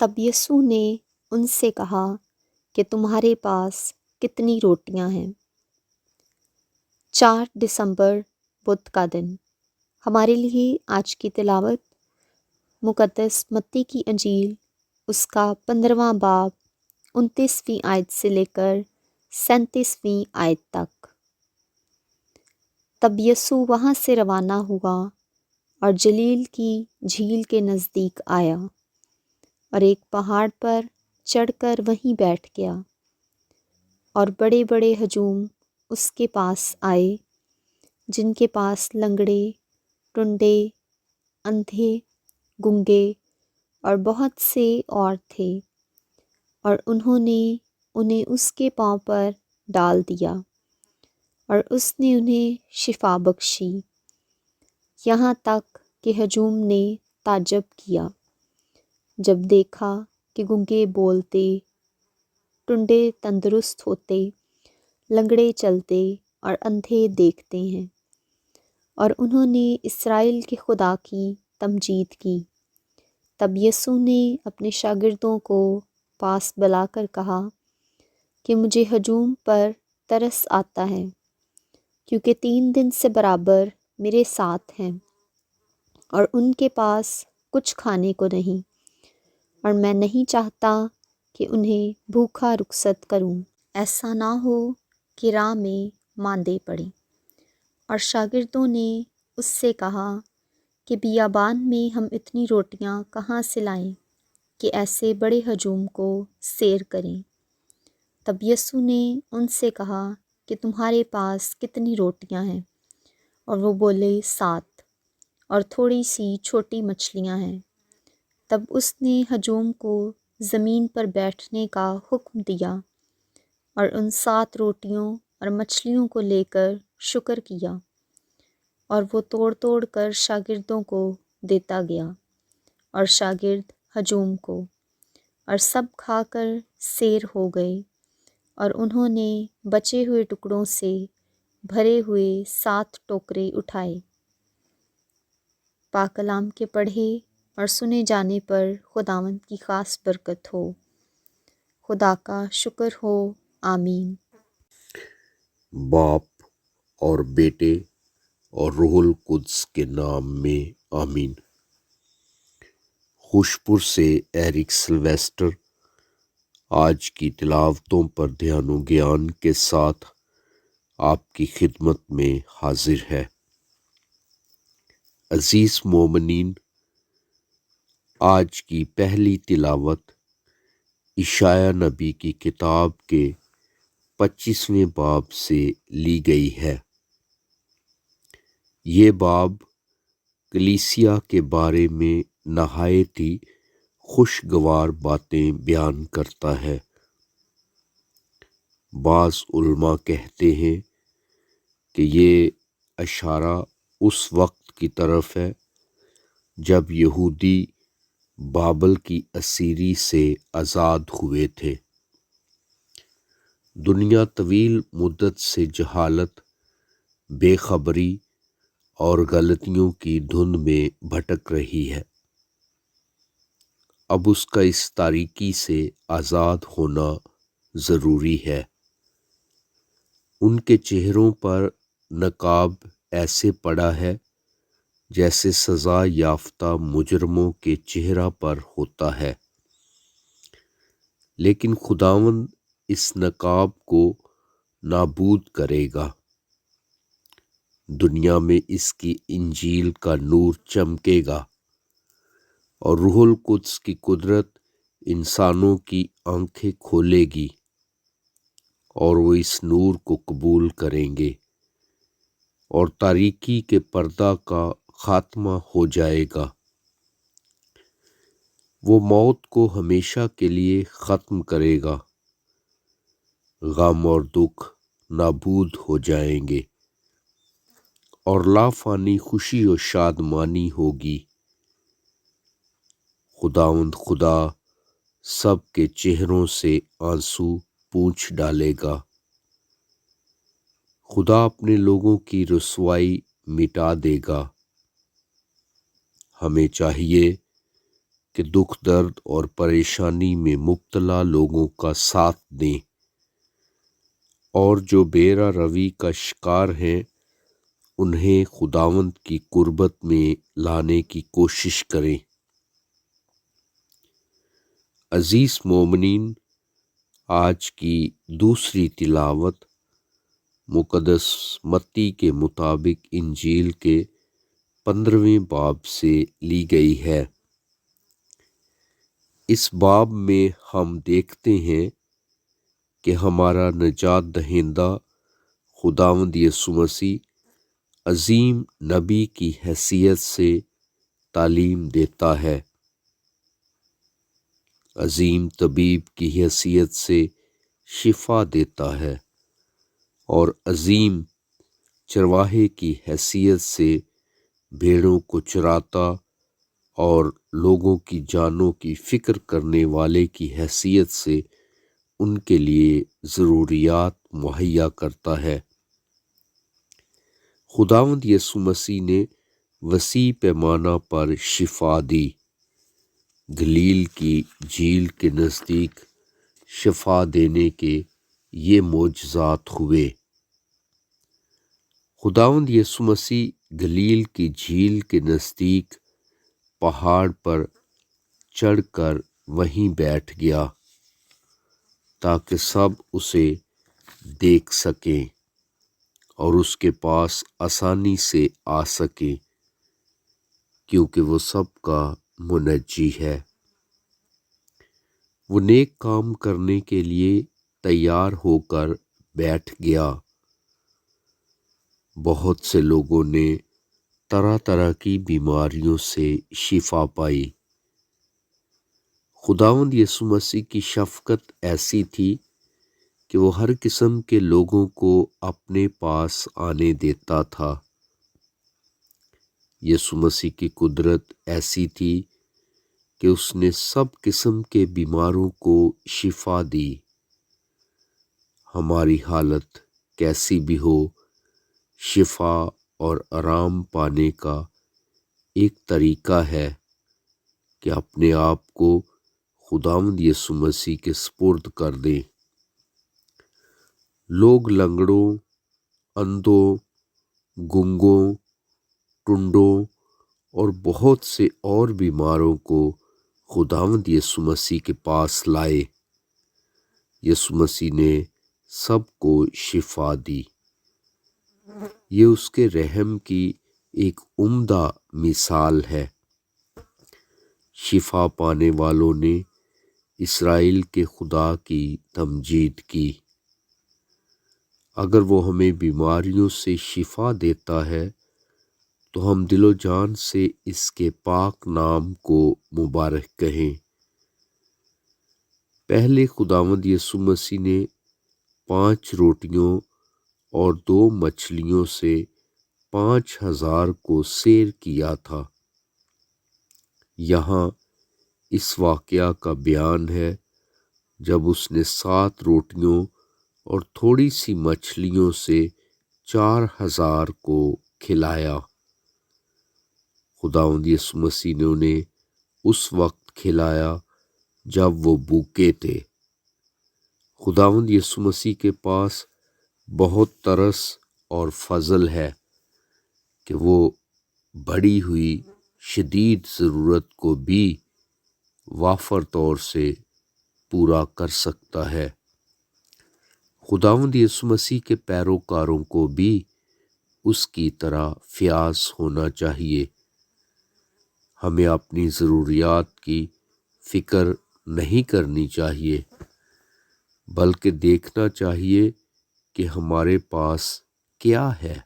تب یسوع نے ان سے کہا کہ تمہارے پاس کتنی روٹیاں ہیں؟ 4 دسمبر بدھ کا دن۔ ہمارے لیے آج کی تلاوت مقدس متی کی انجیل اس کا 15واں باب 29ویں آیت سے لے کر 37ویں آیت تک۔ تب یسوع وہاں سے روانہ ہوا اور جلیل کی جھیل کے نزدیک آیا اور ایک پہاڑ پر چڑھ کر وہیں بیٹھ گیا، اور بڑے بڑے ہجوم اس کے پاس آئے، جن کے پاس لنگڑے، ٹنڈے، اندھے، گنگے اور بہت سے اور تھے، اور انہوں نے انہیں اس کے پاؤں پر ڈال دیا اور اس نے انہیں شفا بخشی۔ یہاں تک کہ ہجوم نے تعجب کیا جب دیکھا کہ گنگے بولتے، ٹنڈے تندرست ہوتے، لنگڑے چلتے اور اندھے دیکھتے ہیں، اور انہوں نے اسرائیل کے خدا کی تمجید کی۔ تب یسوع نے اپنے شاگردوں کو پاس بلا کر کہا کہ مجھے ہجوم پر ترس آتا ہے، کیونکہ 3 دن سے برابر میرے ساتھ ہیں اور ان کے پاس کچھ کھانے کو نہیں، اور میں نہیں چاہتا کہ انہیں بھوکا رخصت کروں، ایسا نہ ہو کہ راہ میں ماندے پڑیں۔ اور شاگردوں نے اس سے کہا کہ بیابان میں ہم اتنی روٹیاں کہاں سے لائیں کہ ایسے بڑے ہجوم کو سیر کریں؟ تب یسوع نے ان سے کہا کہ تمہارے پاس کتنی روٹیاں ہیں؟ اور وہ بولے 7، اور تھوڑی سی چھوٹی مچھلیاں ہیں۔ تب اس نے ہجوم کو زمین پر بیٹھنے کا حکم دیا، اور ان 7 روٹیوں اور مچھلیوں کو لے کر شکر کیا، اور وہ توڑ توڑ کر شاگردوں کو دیتا گیا، اور شاگرد ہجوم کو، اور سب کھا کر سیر ہو گئے، اور انہوں نے بچے ہوئے ٹکڑوں سے بھرے ہوئے 7 ٹوکرے اٹھائے۔ پاک کلام کے پڑھے اور سنے جانے پر خداوند کی خاص برکت ہو۔ خدا کا شکر ہو، آمین۔ باپ اور بیٹے اور روح القدس کے نام میں آمین۔ خوشپور سے ایرک سلویسٹر آج کی تلاوتوں پر دھیان و گیان کے ساتھ آپ کی خدمت میں حاضر ہے۔ عزیز مومنین، آج کی پہلی تلاوت اشعیاء نبی کی کتاب کے 25ویں باب سے لی گئی ہے۔ یہ باب کلیسیا کے بارے میں نہایت ہی خوشگوار باتیں بیان کرتا ہے۔ بعض علماء کہتے ہیں کہ یہ اشارہ اس وقت کی طرف ہے جب یہودی بابل کی اسیری سے آزاد ہوئے تھے۔ دنیا طویل مدت سے جہالت، بے خبری اور غلطیوں کی دھند میں بھٹک رہی ہے۔ اب اس کا اس تاریکی سے آزاد ہونا ضروری ہے۔ ان کے چہروں پر نقاب ایسے پڑا ہے جیسے سزا یافتہ مجرموں کے چہرہ پر ہوتا ہے، لیکن خداوند اس نقاب کو نابود کرے گا۔ دنیا میں اس کی انجیل کا نور چمکے گا، اور روح القدس کی قدرت انسانوں کی آنکھیں کھولے گی، اور وہ اس نور کو قبول کریں گے، اور تاریکی کے پردہ کا خاتمہ ہو جائے گا۔ وہ موت کو ہمیشہ کے لیے ختم کرے گا، غم اور دکھ نابود ہو جائیں گے، اور لافانی خوشی و شادمانی ہوگی۔ خداوند خدا سب کے چہروں سے آنسو پونچھ ڈالے گا۔ خدا اپنے لوگوں کی رسوائی مٹا دے گا۔ ہمیں چاہیے کہ دکھ درد اور پریشانی میں مبتلا لوگوں کا ساتھ دیں، اور جو بیرا روی کا شکار ہیں انہیں خداوند کی قربت میں لانے کی کوشش کریں۔ عزیز مومنین، آج کی دوسری تلاوت مقدس متی کے مطابق انجیل کے 15ویں باب سے لی گئی ہے۔ اس باب میں ہم دیکھتے ہیں کہ ہمارا نجات دہندہ خداوند یسوع مسیح عظیم نبی کی حیثیت سے تعلیم دیتا ہے، عظیم طبیب کی حیثیت سے شفا دیتا ہے، اور عظیم چرواہے کی حیثیت سے بھیڑوں کو چراتا اور لوگوں کی جانوں کی فکر کرنے والے کی حیثیت سے ان کے لیے ضروریات مہیا کرتا ہے۔ خداوند یسوع مسیح نے وسیع پیمانہ پر شفا دی۔ گلیل کی جھیل کے نزدیک شفا دینے کے یہ معجزات ہوئے۔ خداوند یسوع مسیح گلیل کی جھیل کے نزدیک پہاڑ پر چڑھ کر وہیں بیٹھ گیا تاکہ سب اسے دیکھ سکیں اور اس کے پاس آسانی سے آ سکیں، کیونکہ وہ سب کا منجی ہے۔ وہ نیک کام کرنے کے لیے تیار ہو کر بیٹھ گیا۔ بہت سے لوگوں نے طرح طرح کی بیماریوں سے شفا پائی۔ خداوند یسوع مسیح کی شفقت ایسی تھی کہ وہ ہر قسم کے لوگوں کو اپنے پاس آنے دیتا تھا۔ یسوع مسیح کی قدرت ایسی تھی کہ اس نے سب قسم کے بیماروں کو شفا دی۔ ہماری حالت کیسی بھی ہو، شفا اور آرام پانے کا ایک طریقہ ہے کہ اپنے آپ کو خداوند یسوع مسیح کے سپرد کر دیں۔ لوگ لنگڑوں، اندھوں، گونگوں، ٹنڈوں اور بہت سے اور بیماروں کو خداوند یسوع مسیح کے پاس لائے۔ یسوع مسیح نے سب کو شفا دی۔ یہ اس کے رحم کی ایک عمدہ مثال ہے۔ شفا پانے والوں نے اسرائیل کے خدا کی تمجید کی۔ اگر وہ ہمیں بیماریوں سے شفا دیتا ہے تو ہم دل و جان سے اس کے پاک نام کو مبارک کہیں۔ پہلے خداوند یسوع مسیح نے 5 روٹیوں اور 2 مچھلیوں سے 5000 کو سیر کیا تھا۔ یہاں اس واقعہ کا بیان ہے جب اس نے 7 روٹیوں اور تھوڑی سی مچھلیوں سے 4000 کو کھلایا۔ خداوند یسوع مسیح نے انہیں اس وقت کھلایا جب وہ بھوکے تھے۔ خداوند یسوع مسیح کے پاس بہت ترس اور فضل ہے کہ وہ بڑھی ہوئی شدید ضرورت کو بھی وافر طور سے پورا کر سکتا ہے۔ خداوند یسوع مسیح کے پیروکاروں کو بھی اس کی طرح فیاض ہونا چاہیے۔ ہمیں اپنی ضروریات کی فکر نہیں کرنی چاہیے، بلکہ دیکھنا چاہیے کہ ہمارے پاس کیا ہے۔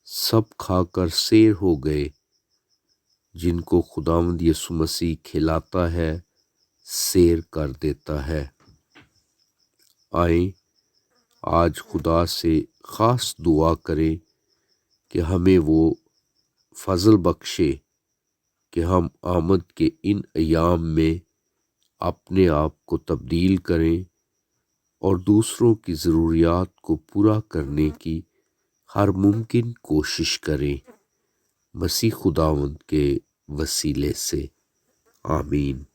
سب کھا کر سیر ہو گئے، جن کو خداوند یسوع مسیح کھلاتا ہے، سیر کر دیتا ہے۔ آئیں آج خدا سے خاص دعا کریں کہ ہمیں وہ فضل بخشے کہ ہم آمد کے ان ایام میں اپنے آپ کو تبدیل کریں اور دوسروں کی ضروریات کو پورا کرنے کی ہر ممکن کوشش کریں، مسیح خداوند کے وسیلے سے۔ آمین۔